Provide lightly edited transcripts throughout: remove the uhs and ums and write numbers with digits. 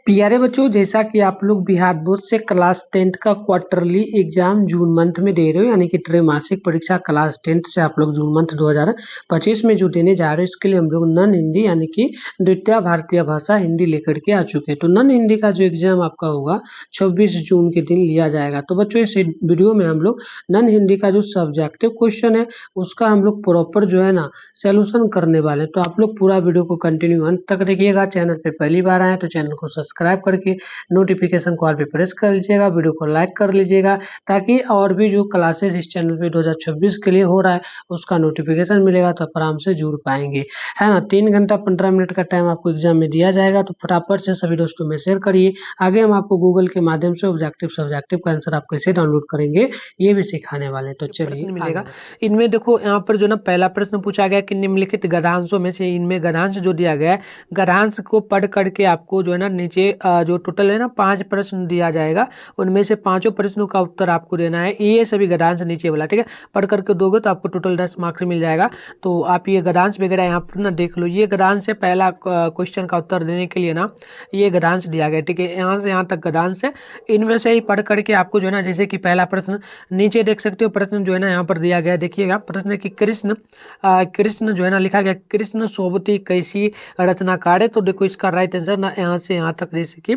प्यारे बच्चों, जैसा कि आप लोग बिहार बोर्ड से क्लास 10th का क्वार्टरली एग्जाम जून मंथ में दे रहे हो, यानी कि त्रैमासिक परीक्षा क्लास 10th से आप लोग जून मंथ 2025 में जो देने जा रहे हो, इसके लिए हम लोग नन हिंदी यानी कि द्वितीय भारतीय भाषा हिंदी लेकर के आ चुके हैं। तो नन हिंदी का जो एग्जाम आपका होगा 26 जून के दिन लिया जाएगा। तो बच्चों, इस वीडियो में हम लोग नन हिंदी का जो सब्जेक्टिव क्वेश्चन है उसका हम लोग प्रॉपर जो है ना सोल्यूशन करने वाले हैं। तो आप लोग पूरा वीडियो को कंटिन्यू अंत तक देखिएगा। चैनल पे पहली बार आए तो चैनल को सब्सक्राइब करके नोटिफिकेशन कॉल पे प्रेस कर लीजिएगा, वीडियो को लाइक कर लीजिएगा, ताकि और भी जो क्लासेस इस चैनल पे 2026 के लिए हो रहा है उसका नोटिफिकेशन मिलेगा, तो आप आराम से जुड़ पाएंगे, है ना। 3 घंटा 15 मिनट का टाइम आपको एग्जाम में दिया जाएगा, तो फटाफट से सभी दोस्तों में शेयर करिए। आगे हम आपको गूगल के माध्यम से ऑब्जेक्टिव सब्जेक्टिव का आंसर आप कैसे डाउनलोड करेंगे ये भी सिखाने वाले हैं। तो चलिए मिलेगा। इनमें देखो यहाँ पर जो ना पहला प्रश्न पूछा गया कि निम्नलिखित गद्यांशों में से इनमें गद्यांश जो दिया गया है, गद्यांश को पढ़ करके आपको जो है ना नीचे जो टोटल है ना 5 प्रश्न दिया जाएगा, उनमें से 5 प्रश्नों का उत्तर आपको देना है। ये सभी गद्यांश नीचे वाला, ठीक है, पढ़ करके दोगे तो आपको टोटल 10 मार्क्स मिल जाएगा। तो आप ये गद्यांश वगैरह यहाँ पर ना देख लो। ये गद्यांश है, पहला क्वेश्चन का उत्तर देने के लिए ना ये गद्यांश दिया गया, ठीक है, यहाँ से यहाँ तक गद्यांश है। इनमें से ही पढ़ करके आपको जो है ना, जैसे कि पहला प्रश्न नीचे देख सकते हो, प्रश्न जो है ना यहाँ पर दिया गया है, देखिएगा प्रश्न है कि कृष्ण जो है ना लिखा गया, कृष्ण सोबती कैसी रचनाकार है। तो देखो इसका राइट आंसर ना यहाँ से यहाँ तक जैसे कि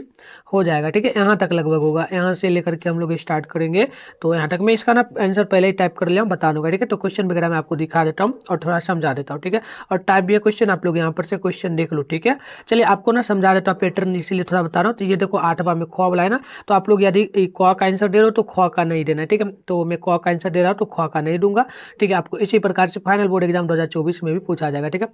हो जाएगा, ठीक है, यहाँ तक लगभग होगा। यहाँ से लेकर के हम लोग स्टार्ट करेंगे, तो यहाँ तक मैं इसका ना आंसर पहले ही टाइप कर लिया हूँ, बता दूंगा, ठीक है। तो क्वेश्चन वगैरह मैं आपको दिखा देता हूँ और थोड़ा समझा देता हूँ, ठीक है। और टाइप भी है क्वेश्चन, आप लोग यहाँ पर से क्वेश्चन देख लो, ठीक है। चलिए आपको ना समझा देता हूँ पैटर्न, इसीलिए थोड़ा बता रहा हूँ। तो ये देखो 8वां में ख वाला है ना, तो आप लोग यदि क का आंसर दे रहे हो तो ख का नहीं देना है, ठीक है। तो मैं क का आंसर दे रहा हूँ तो ख का नहीं दूंगा, ठीक है। आपको इसी प्रकार से फाइनल बोर्ड एग्जाम 2024 में भी पूछा जाएगा, ठीक है।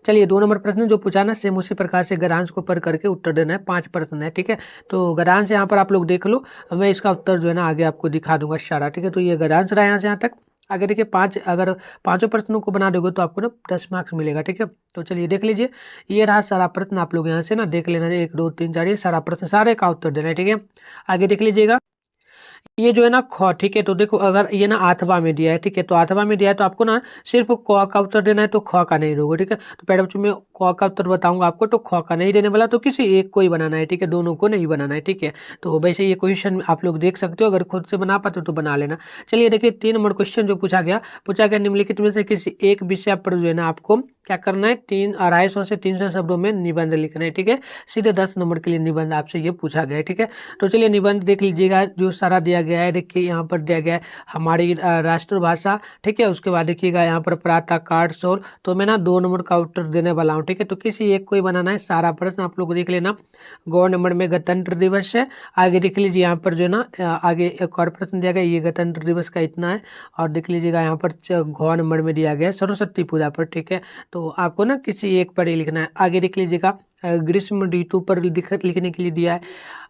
चलिए 2 नंबर प्रश्न जो पूछा ना, सेम उसी प्रकार से गद्यांश को पढ़ करके उत्तर देना है। 5 प्रश्न है, ठीक है। तो गद्यांश यहाँ पर आप लोग देख लो, मैं इसका उत्तर जो है ना आगे आपको दिखा दूंगा सारा, ठीक है। तो ये गद्यांश रहा यहाँ से यहाँ तक। आगे देखिए 5, अगर 5 प्रश्नों को बना दोगे तो आपको ना 10 मार्क्स मिलेगा, ठीक है। तो चलिए देख लीजिए, ये रहा सारा प्रश्न, आप लोग यहाँ से ना देख लेना, 1 2 3 4 ये सारा प्रश्न, सारे का उत्तर देना है, ठीक है। आगे देख लीजिएगा, ये जो है ना ख, ठीक है। तो देखो अगर ये ना 8वां में दिया है, ठीक है, तो 8वां में दिया है तो आपको ना सिर्फ क का उत्तर देना है, तो ख का नहीं दोगे, ठीक है। तो पहले बच्चों में क का उत्तर बताऊंगा आपको, तो ख का नहीं देने वाला, तो किसी एक को ही बनाना है, ठीक है, दोनों को नहीं बनाना है, ठीक है। तो वैसे ये क्वेश्चन आप लोग देख सकते हो, अगर खुद से बना पाते हो तो बना लेना। चलिए देखिए 3 नंबर क्वेश्चन जो पूछा गया निम्नलिखित में से किसी एक विषय पर जो है ना आपको क्या करना है, 250 से 300 शब्दों में निबंध लिखना है, ठीक है। सीधे 10 नंबर के लिए निबंध आपसे ये पूछा गया है, ठीक है। तो चलिए निबंध देख लीजिएगा, जो सारा दिया गया है, देखिए यहाँ पर दिया गया है हमारी राष्ट्रभाषा, ठीक है। उसके बाद देखिएगा यहाँ पर प्रातः काट शोर, तो मैं ना 2 नंबर का उत्तर देने वाला हूँ, ठीक है। तो किसी एक को ही बनाना है, सारा प्रश्न आप लोग देख लेना। गौ नंबर में गणतंत्र दिवस है, आगे देख लीजिए यहाँ पर जो है ना आगे एक और प्रश्न दिया गया, ये गणतंत्र दिवस का इतना है। और देख लीजिएगा यहाँ पर घ नंबर में दिया गया है सरस्वती पूजा पर, ठीक है। तो आपको ना किसी एक पर ही लिखना है। आगे देख लीजिएगा ग्रीष्म ऋतु पर लिखने के लिए दिया है।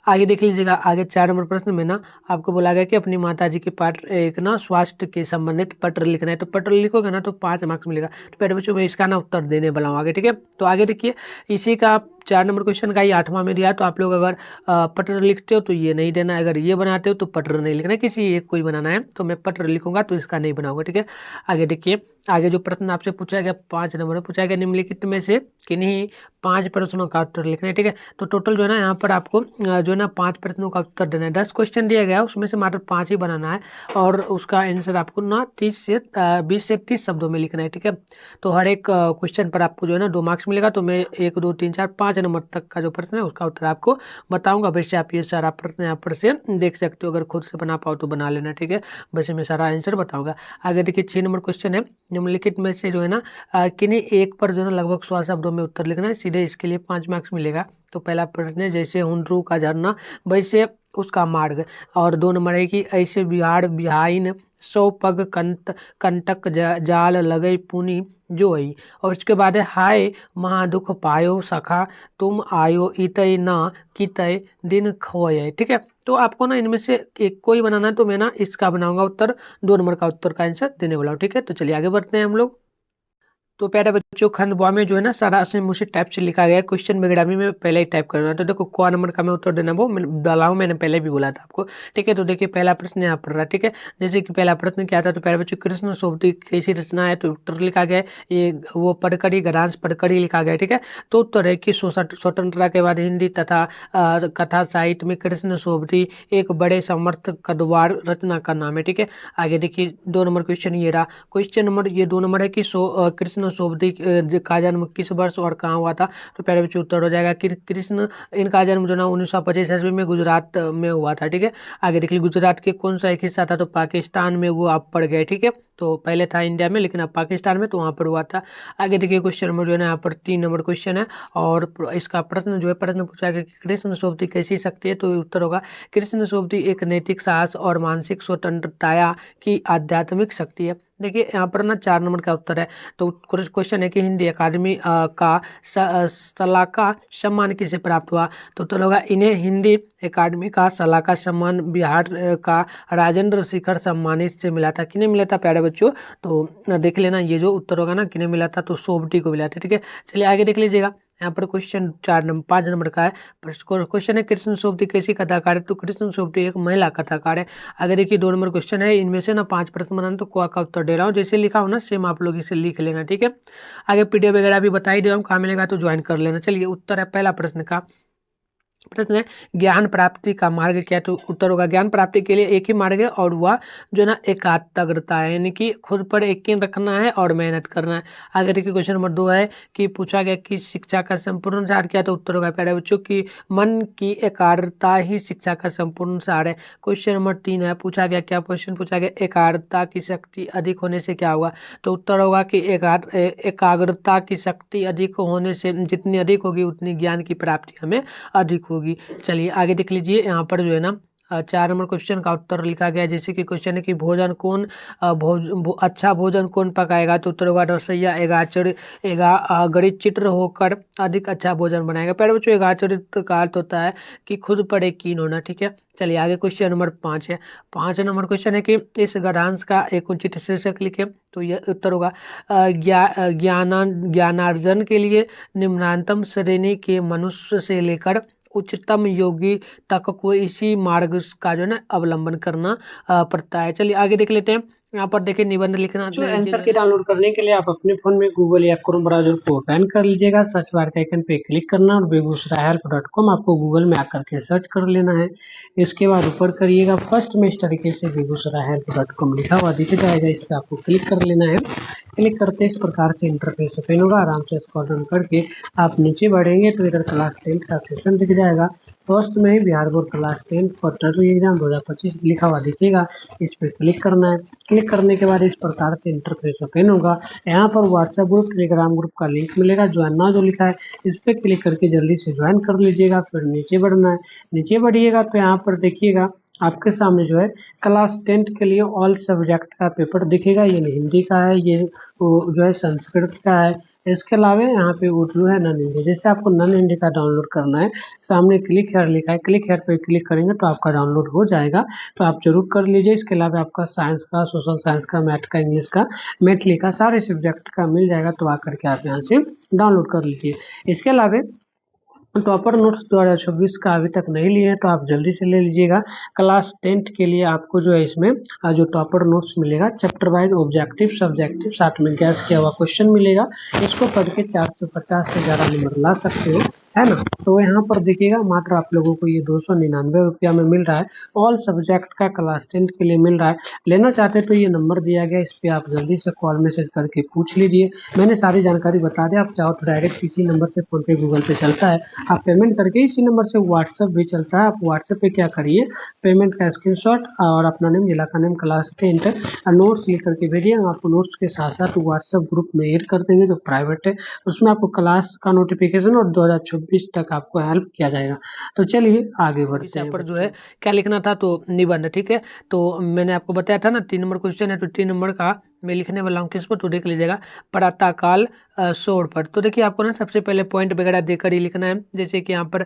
आगे देख लीजिएगा, आगे 4 नंबर प्रश्न में ना आपको बोला गया कि अपनी माता जी के पाठ एक ना स्वास्थ्य के संबंधित पत्र लिखना है, तो पत्र लिखोगे ना तो 5 मार्क्स मिलेगा। तो पहले बच्चों में इसका ना उत्तर देने वाला हूँ आगे, ठीक है। तो आगे देखिए, इसी का 4 नंबर क्वेश्चन का ही 8वां में दिया है, तो आप लोग अगर पत्र लिखते हो तो ये नहीं देना है, अगर ये बनाते हो तो पत्र नहीं लिखना है, किसी एक को ही बनाना है। तो मैं पत्र लिखूंगा तो इसका नहीं बनाऊंगा, ठीक है। आगे देखिए, आगे जो प्रश्न आपसे पूछा गया 5 नंबर में पूछा गया, निम्नलिखित में से किन्हीं 5 प्रश्नों का उत्तर लिखना है, ठीक है। तो टोटल जो है ना यहाँ पर आपको जो है ना 5 प्रश्नों का उत्तर देना है। 10 क्वेश्चन दिया गया है, उसमें से मात्र 5 ही बनाना है, और उसका आंसर आपको ना 20 से 30 शब्दों में लिखना है, ठीक है। तो हर एक क्वेश्चन पर आपको जो है ना 2 मार्क्स मिलेगा। तो मैं 1 2 3 4 5 नंबर तक का जो प्रश्न है उसका उत्तर आपको बताऊंगा। वैसे आप ये सारा प्रश्न यहाँ पर से देख सकते हो, अगर खुद से बना पाओ तो बना लेना, ठीक है। वैसे मैं सारा आंसर बताऊंगा। आगे देखिए 6 नंबर क्वेश्चन है, निम्नलिखित में से जो है ना किन्हीं एक पर जो है ना लगभग 100 शब्दों में उत्तर लिखना है, सीधे इसके लिए 5 मार्क्स मिलेगा। तो पहला प्रश्न है, जैसे हुंड्रू का झरना वैसे उसका मार्ग। और 2 नंबर है कि ऐसे बिहार बिहाइन 100 पग कंटक जाल लगे पुनि जो है। और उसके बाद है, हाय महादुख पायो सखा तुम आयो इतय न कितय दिन खोय, ठीक है। तो आपको ना इनमें से एक को ही बनाना है, तो मैं ना इसका बनाऊंगा उत्तर, 2 नंबर का उत्तर का आंसर देने वाला हूँ, ठीक है। तो चलिए आगे बढ़ते हैं हम लोग। तो प्यारे बच्चों खंड ब में जो है ना सारा सेम उसी टाइप से लिखा गया है। क्वेश्चन वगैरह भी मैं पहले ही टाइप कर रहा हूँ। तो देखो क नंबर का मैं उत्तर देना वो डाला हूँ, मैंने पहले भी बोला था आपको। ठीक है, तो देखिए पहला प्रश्न यहाँ पर रहा। ठीक है, जैसे कि पहला प्रश्न क्या था, तो प्यारे बच्चों कृष्ण सोबती कैसी रचना है, तो उत्तर लिखा गया है ये वो पढ़कड़ी गद्यांश पढ़कड़ी लिखा गया है। ठीक है, तो उत्तर है कि स्वतंत्रता के बाद हिंदी तथा कथा साहित्य में कृष्ण सोबती एक बड़े समर्थ कदवार रचना का नाम है। ठीक है, आगे देखिए 2 नंबर क्वेश्चन ये रहा। क्वेश्चन नंबर ये 2 नंबर है कि कृष्ण सोबती का जन्म किस वर्ष और कहाँ हुआ था, तो प्यारे बच्चों उत्तर हो जाएगा कि कृष्ण इनका जन्म जो ना 1925 ईस्वी में गुजरात में हुआ था। ठीक है, आगे देख लीजिए गुजरात के कौन सा एक हिस्सा था, तो पाकिस्तान में वो आप पड़ गए। ठीक है, तो पहले था इंडिया में लेकिन अब पाकिस्तान में, तो वहाँ पर हुआ था। आगे देखिए क्वेश्चन नंबर जो है ना यहाँ पर 3 नंबर क्वेश्चन है और इसका प्रश्न जो है प्रश्न पूछा गया कि कृष्ण सोबती कैसी शक्ति है, तो उत्तर होगा कृष्ण सोबती एक नैतिक साहस और मानसिक स्वतंत्रता की आध्यात्मिक शक्ति है। देखिए यहाँ पर ना 4 नंबर का उत्तर है। तो क्वेश्चन है कि हिंदी अकादमी का सलाका सम्मान किसे प्राप्त हुआ, तो उत्तर होगा इन्हें हिंदी अकादमी का सलाका सम्मान बिहार का राजेंद्र शेखर सम्मानित से मिला था। किन्हें मिला था प्यारे बच्चों, तो देख लेना ये जो उत्तर होगा ना किन्हें मिला था, तो सोबती को मिला था। ठीक है, चलिए आगे देख लीजिएगा। यहाँ पर क्वेश्चन 5 नंबर का है। क्वेश्चन है कृष्ण सोबती कैसी कथाकार है, तो कृष्ण सोबती एक महिला कथाकार है। आगे देखिए 2 नंबर क्वेश्चन है, इनमें से ना 5 प्रश्न बनाना, तो को का उत्तर दे रहा हूँ, जैसे लिखा हो ना सेम आप लोग इसे लिख लेना। ठीक है, आगे पीडीएफ वगैरह भी बता ही दे रहा हूँ, कहाँ मिलेगा तो ज्वाइन कर लेना। चलिए उत्तर है पहला प्रश्न का। प्रश्न है ज्ञान प्राप्ति का मार्ग क्या है, तो उत्तर होगा ज्ञान प्राप्ति के लिए एक ही मार्ग है और वह जो ना एकाग्रता है, यानी कि खुद पर यकीन रखना है और मेहनत करना है। आगे देखिए क्वेश्चन नंबर 2 है कि पूछा गया कि शिक्षा का संपूर्ण सार क्या है, तो उत्तर होगा प्यारे बच्चों की मन की एकाग्रता ही शिक्षा का संपूर्ण सार है। क्वेश्चन नंबर 3 है पूछा गया क्या क्वेश्चन पूछा गया एकाग्रता की शक्ति अधिक होने से क्या होगा, तो उत्तर होगा कि एकाग्रता की शक्ति अधिक होने से जितनी अधिक होगी उतनी ज्ञान की प्राप्ति हमें अधिक होगी। चलिए आगे देख लीजिए यहाँ पर जो है ना 4 नंबर क्वेश्चन का उत्तर लिखा गया है। जैसे कि क्वेश्चन है कि भोजन कौन अच्छा भोजन कौन पकाएगा, तो उत्तर होगा रसोइया गणित चित्र होकर अधिक अच्छा भोजन बनाएगा। पहले बच्चों एकाचरित का अर्थ होता है कि खुद पर यकीन होना। ठीक है, चलिए आगे क्वेश्चन नंबर 5 है। 5 नंबर क्वेश्चन है कि इस गद्यांश का एक उचित शीर्षक लिखे, तो यह उत्तर होगा ज्ञानार्जन के लिए निम्नतम श्रेणी के मनुष्य से लेकर उच्चतम योगी तक को इसी मार्ग का जो है ना अवलंबन करना पड़ता है। चलिए आगे देख लेते हैं। यहाँ पर देखिए निबंध लिखना जो आंसर की डाउनलोड करने के लिए आप अपने फोन में गूगल या क्रोम ब्राउजर को ओपन कर लीजिएगा, सर्च बार के आइकन पे क्लिक करना और बेगूसरायhelp.com आपको गूगल में आकर के सर्च कर लेना है। इसके बाद ऊपर करिएगा फर्स्ट में इस तरीके से बेगूसरायhelp.com लिखा हुआ दिख जाएगा, इस पर आपको क्लिक कर लेना है। क्लिक करते इस प्रकार से इंटरफेस ओपन होगा, आराम से स्क्रॉल डाउन करके आप नीचे बढ़ेंगे तो इधर क्लास 10 का सेशन दिख जाएगा। फर्स्ट में ही Bihar board class 10 quarterly exam 2025 लिखा हुआ दिखेगा, इस पर क्लिक करना है। क्लिक करने के बाद इस प्रकार से इंटरफेस ओपन होगा। यहाँ पर व्हाट्सएप ग्रुप टेलीग्राम ग्रुप का लिंक मिलेगा, ज्वाइन नाउ जो लिखा है इस पर क्लिक करके जल्दी से ज्वाइन कर लीजिएगा। फिर नीचे बढ़ना है, नीचे बढ़िएगा तो यहाँ पर देखिएगा आपके सामने जो है क्लास 10 के लिए ऑल सब्जेक्ट का पेपर दिखेगा। ये हिंदी का है, ये जो है संस्कृत का है, इसके अलावा यहाँ पे उर्दू है, नन हिंदी। जैसे आपको नन हिंदी का डाउनलोड करना है, सामने क्लिक हेयर लिखा है, क्लिक हेयर पे क्लिक करेंगे तो आपका डाउनलोड हो जाएगा, तो आप जरूर कर लीजिए। इसके अलावा आपका साइंस का, सोशल साइंस का, मैथ का, इंग्लिश का, मैथली का, सारे सब्जेक्ट का मिल जाएगा, तो आकर के आप यहाँ से डाउनलोड कर लीजिए। इसके अलावा टॉपर नोट्स 2026 का अभी तक नहीं लिए हैं तो आप जल्दी से ले लीजिएगा। क्लास 10 के लिए आपको जो है इसमें जो टॉपर नोट्स मिलेगा चैप्टर वाइज ऑब्जेक्टिव सब्जेक्टिव साथ में गैस किया हुआ क्वेश्चन मिलेगा, इसको पढ़ के 450 से ज़्यादा नंबर ला सकते हो, है ना। तो यहाँ पर देखिएगा मात्र आप लोगों को ये 299 रुपया में मिल रहा है, ऑल सब्जेक्ट का क्लास 10 के लिए मिल रहा है। लेना चाहते तो ये नंबर दिया गया, इस पर आप जल्दी से कॉल मैसेज करके पूछ लीजिए। मैंने सारी जानकारी बता दी, आप चाहो तो डायरेक्ट किसी नंबर से फोन पे गूगल पे चलता है, आप पेमेंट करके इसी नंबर से व्हाट्सएप भी चलता है। आप व्हाट्सएप पे क्या करिए पेमेंट का स्क्रीनशॉट और अपना नेम जिला का नेम क्लास 10 नोट्स लिख करके भेजिए। हम आपको नोट्स के साथ साथ व्हाट्सएप ग्रुप में ऐड कर देंगे जो प्राइवेट है, उसमें आपको क्लास का नोटिफिकेशन और 2026 तक आपको हेल्प किया जाएगा। तो चलिए आगे बढ़ते हैं। पर जो है क्या लिखना था, तो निबंध। ठीक है, तो मैंने आपको बताया था ना 3 नंबर क्वेश्चन है, तो 3 नंबर का मैं लिखने वाला हूँ किस पर, तो देख लीजिएगा प्रातःकाल सोड़ पर। तो देखिए आपको ना सबसे पहले पॉइंट वगैरह देकर ही लिखना है। जैसे कि यहाँ पर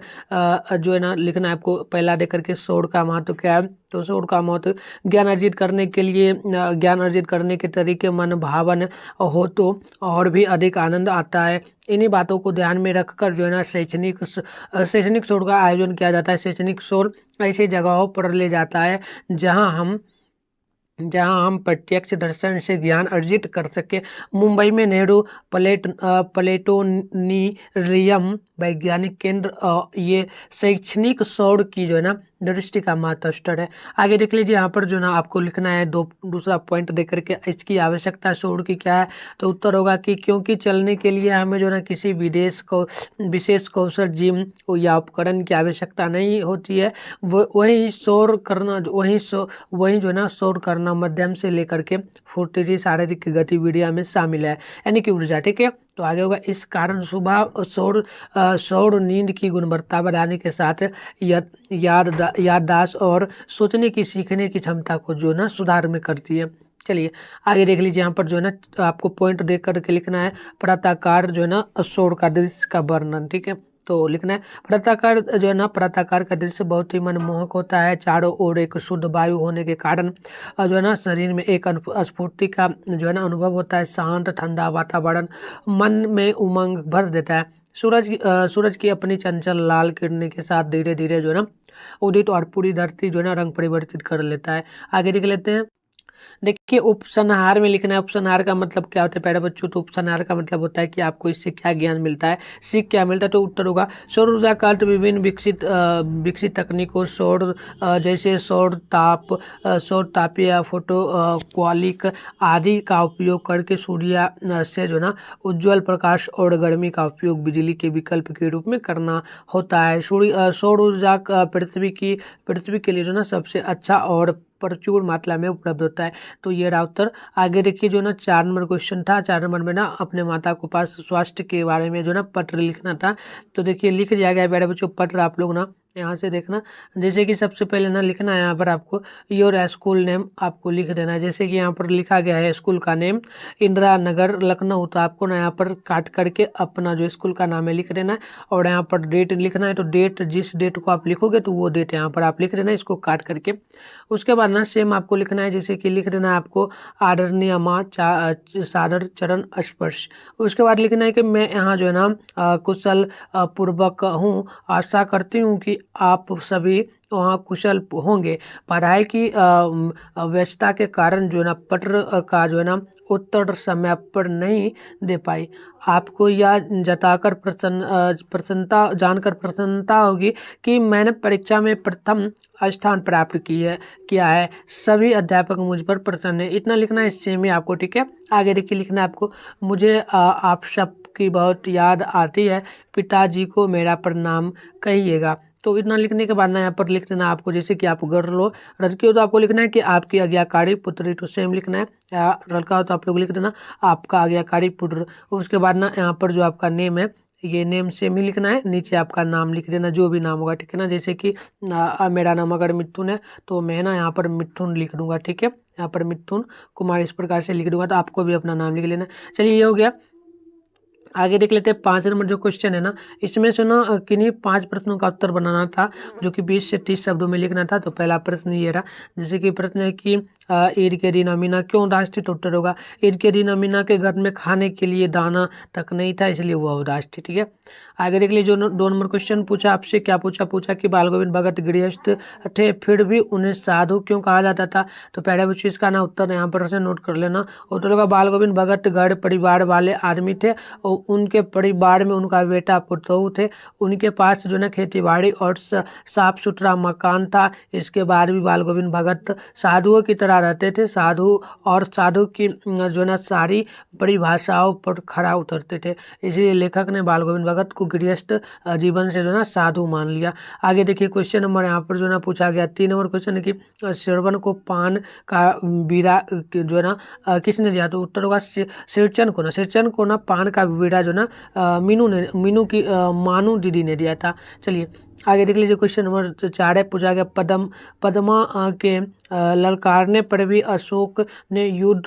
जो है ना लिखना है आपको पहला देकर के सोड़ का महत्व क्या है। तो सोड़ का महत्व ज्ञान अर्जित करने के लिए, ज्ञान अर्जित करने के तरीके मन भावन हो तो और भी अधिक आनंद आता है। इन्हीं बातों को ध्यान में रखकर जो है ना शैक्षणिक शोध का आयोजन किया जाता है। शैक्षणिक शोध ऐसी जगहों पर ले जाता है जहां हम प्रत्यक्ष दर्शन से ज्ञान अर्जित कर सके। मुंबई में नेहरू प्लेटोनिरियम वैज्ञानिक केंद्र ये शैक्षणिक शोध की जो है ना दृष्टि का महत्व स्तर है। आगे देख लीजिए यहाँ पर जो ना आपको लिखना है दूसरा पॉइंट दे करके इसकी आवश्यकता शोध की क्या है। तो उत्तर होगा कि क्योंकि चलने के लिए हमें जो ना किसी विशेष कौशल जिम या उपकरण की आवश्यकता नहीं होती है। वही जो है ना शोर करना मध्यम से लेकर के फुर्तीली शारीरिक गतिविधियों में शामिल है, यानी कि ऊर्जा। ठीक है, तो आगे होगा इस कारण सुबह शोर नींद की गुणवत्ता बढ़ाने के साथ याददाश्त और सोचने की सीखने की क्षमता को जो ना सुधार में करती है। चलिए आगे देख लीजिए, यहाँ पर जो है ना आपको पॉइंट देख करके लिखना है प्रातःकाल जो है ना शोर का दृश्य का वर्णन। ठीक है, तो लिखना है प्रातःकाल जो है ना प्रातःकाल का दृश्य बहुत ही मनमोहक होता है। चारों ओर एक शुद्ध वायु होने के कारण जो है ना शरीर में एक स्फूर्ति का जो है ना अनुभव होता है। शांत ठंडा वातावरण मन में उमंग भर देता है। सूरज की अपनी चंचल लाल किरणें के साथ धीरे धीरे जो है ना उदित और पूरी धरती जो है ना रंग परिवर्तित कर लेता है। आगे देख लेते हैं। देखिए उपसंहार में लिखना है। उपसंहार का मतलब क्या होता है प्यारे बच्चों। तो उपसंहार का मतलब होता है कि आपको इससे क्या ज्ञान मिलता है, सीख क्या मिलता है। तो उत्तर होगा सौर ऊर्जा का अर्थ विभिन्न विकसित तकनीकों सौर जैसे सौर तापीय या फोटो क्वालिक आदि का उपयोग करके सूर्य से जो ना उज्ज्वल प्रकाश और गर्मी का उपयोग बिजली के विकल्प के रूप में करना होता है। सौर ऊर्जा पृथ्वी के लिए जो ना सबसे अच्छा और प्रचुर मात्रा में उपलब्ध होता है। तो ये रहा उत्तर। आगे देखिए जो ना 4 नंबर क्वेश्चन था। 4 नंबर में ना अपने माता को पास स्वास्थ्य के बारे में जो ना पत्र लिखना था। तो देखिए लिख दिया गया मेरे बच्चों पत्र, आप लोग ना यहाँ से देखना। जैसे कि सबसे पहले ना लिखना है यहाँ पर आपको योर स्कूल नेम आपको लिख देना है। जैसे कि यहाँ पर लिखा गया है स्कूल का नेम इंदिरा नगर लखनऊ, तो आपको ना यहाँ पर काट करके अपना जो स्कूल का नाम है लिख देना है और यहाँ पर डेट लिखना है। तो डेट जिस डेट को आप लिखोगे तो वो डेट यहाँ पर आप लिख देना है इसको काट करके। उसके बाद ना सेम आपको लिखना है, जैसे कि लिख देना है आपको आदरणीय माँ सादर चरण स्पर्श। उसके बाद लिखना है कि मैं यहाँ जो है ना कुशल पूर्वक हूँ, आशा करती हूँ कि आप सभी वहाँ कुशल होंगे। पढ़ाई की व्यस्तता के कारण जो है ना पत्र का जो है ना उत्तर समय पर नहीं दे पाई। आपको यह जताकर प्रसन्नता जानकर प्रसन्नता होगी कि मैंने परीक्षा में प्रथम स्थान प्राप्त किया है। सभी अध्यापक मुझ पर प्रसन्न है। इतना लिखना है इससे में आपको। ठीक है, आगे देखिए लिखना है आपको मुझे आप सबकी बहुत याद आती है, पिताजी को मेरा प्रणाम कहिएगा। तो इतना लिखने के बाद ना यहाँ पर लिख देना आपको, जैसे कि आप गर्ल हो लड़की हो तो आपको लिखना है कि आपकी आज्ञाकारी पुत्री। तो सेम लिखना है, या लड़का हो तो आप लोग लिख देना आपका आज्ञाकारी पुत्र। उसके बाद ना यहाँ पर जो आपका नेम है ये नेम सेम ही लिखना है, नीचे आपका नाम लिख देना जो भी नाम होगा। ठीक है ना, जैसे कि मेरा नाम अगर मिथुन है तो मैं ना यहाँ पर मिथुन लिख दूंगा। ठीक है, यहाँ पर मिथुन कुमार इस प्रकार से लिख दूंगा, तो आपको भी अपना नाम लिख लेना। चलिए ये हो गया। आगे देख लेते हैं 5 नंबर जो क्वेश्चन है ना, इसमें से ना किन्हीं 5 प्रश्नों का उत्तर बनाना था जो कि 20 से 30 शब्दों में लिखना था। तो पहला प्रश्न ये रहा, जैसे कि प्रश्न है कि ईद के दिन अमीना क्यों उदास थी। तो उत्तर होगा ईद के दिन अमीना के घर में खाने के लिए दाना तक नहीं था, इसलिए वह उदास थी। ठीक है, आगे देख लीजिए जो 2 नंबर क्वेश्चन पूछा आपसे, क्या पूछा कि बाल गोविंद भगत गृहस्थ थे फिर भी उन्हें साधु क्यों कहा जाता था। तो पहले बच्चों इसका ना उत्तर यहाँ पर से नोट कर लेना। उत्तर होगा बाल गोविंद भगत गढ़ परिवार वाले आदमी थे और उनके परिवार में उनका बेटा पुतोहू थे। उनके पास जो ना खेती बाड़ी और साफ सुथरा मकान था। इसके बाद भी बाल गोविंद भगत साधुओं की तरह रहते थे। साधु की जो ना सारी परिभाषाओं पर खरा उतरते थे, इसलिए लेखक ने बाल गोविंद भगत को गृहस्थ जीवन से जो ना साधु मान लिया। आगे देखिए क्वेश्चन नंबर यहाँ पर जो ना पूछा गया 3 नंबर क्वेश्चन है कि श्रवण को पान का बीड़ा जो है ना किसने दिया। तो उत्तर होगा सिरचन को ना पान का बीड़ा जो ना मानू दीदी ने दिया था। चलिए आगे देख लीजिए क्वेश्चन नंबर 4 है, पूछा गया पद्मा के ललकारने पर भी अशोक ने युद्ध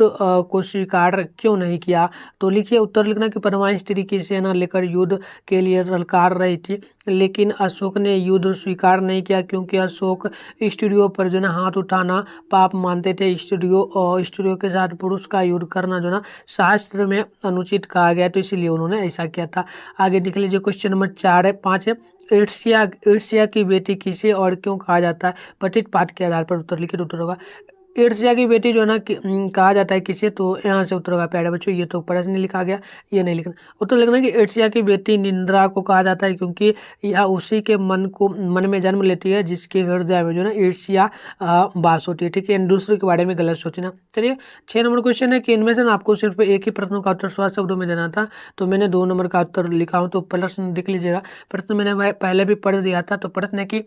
को स्वीकार क्यों नहीं किया। तो लिखिए उत्तर लिखना कि पद्मा स्त्री की सेना लेकर युद्ध के लिए ललकार रही थी, लेकिन अशोक ने युद्ध स्वीकार नहीं किया क्योंकि अशोक स्त्रियों पर जो ना हाथ उठाना पाप मानते थे। स्त्रियों के साथ पुरुष का युद्ध करना जो ना शास्त्र में अनुचित कहा गया, तो इसीलिए उन्होंने ऐसा किया था। आगे देख लीजिए क्वेश्चन नंबर 5 है, ईर्ष्या की बेटी किसे और क्यों कहा जाता है। पठित पाठ के आधार पर उत्तर लिखित उत्तर होगा। ईर्ष्या की बेटी जो है ना कहा जाता है किसे, तो यहाँ से उत्तर होगा प्यारे बच्चों, ये तो प्रश्न नहीं लिखा गया, ये नहीं लिखना। उत्तर लिखना कि ईर्ष्या की बेटी निंद्रा को कहा जाता है क्योंकि यह उसी के मन में जन्म लेती है जिसके हृदय में जो है ना ईर्ष्या वास होती है। ठीक है, दूसरे के बारे में गलत सोचना। चलिए 6 नंबर क्वेश्चन है कि इनमें से आपको सिर्फ एक ही प्रश्न का उत्तर 100 शब्दों में देना था, तो मैंने 2 नंबर का उत्तर लिखा हूँ। तो प्रश्न देख लीजिएगा, प्रश्न मैंने पहले भी पढ़ दिया था। तो प्रश्न है कि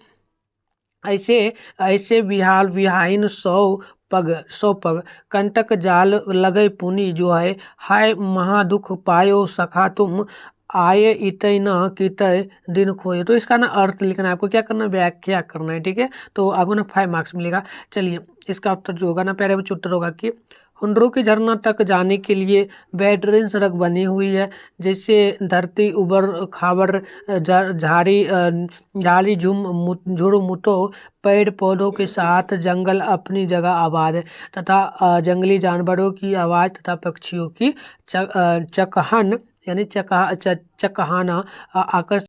ऐसे विहाइन 100 पग कंटक जाल लगे पुनि जो है, हाय महादुख पायो सखा तुम, आए इतय न कितय दिन खोए। तो इसका ना अर्थ लिखना है, आपको क्या करना है, व्याख्या करना है। ठीक है, तो आपको ना 5 मार्क्स मिलेगा। चलिए इसका उत्तर जो होगा ना प्यारे बच्चों, उत्तर होगा कि हुंडरों की झरना तक जाने के लिए बेहतरीन सड़क बनी हुई है, जैसे धरती उबर खाबर झाड़ी झुरमुटो पेड़ पौधों के साथ जंगल अपनी जगह आबाद है, तथा जंगली जानवरों की आवाज़ तथा पक्षियों की चकहन यानी चकहाना आकर्षक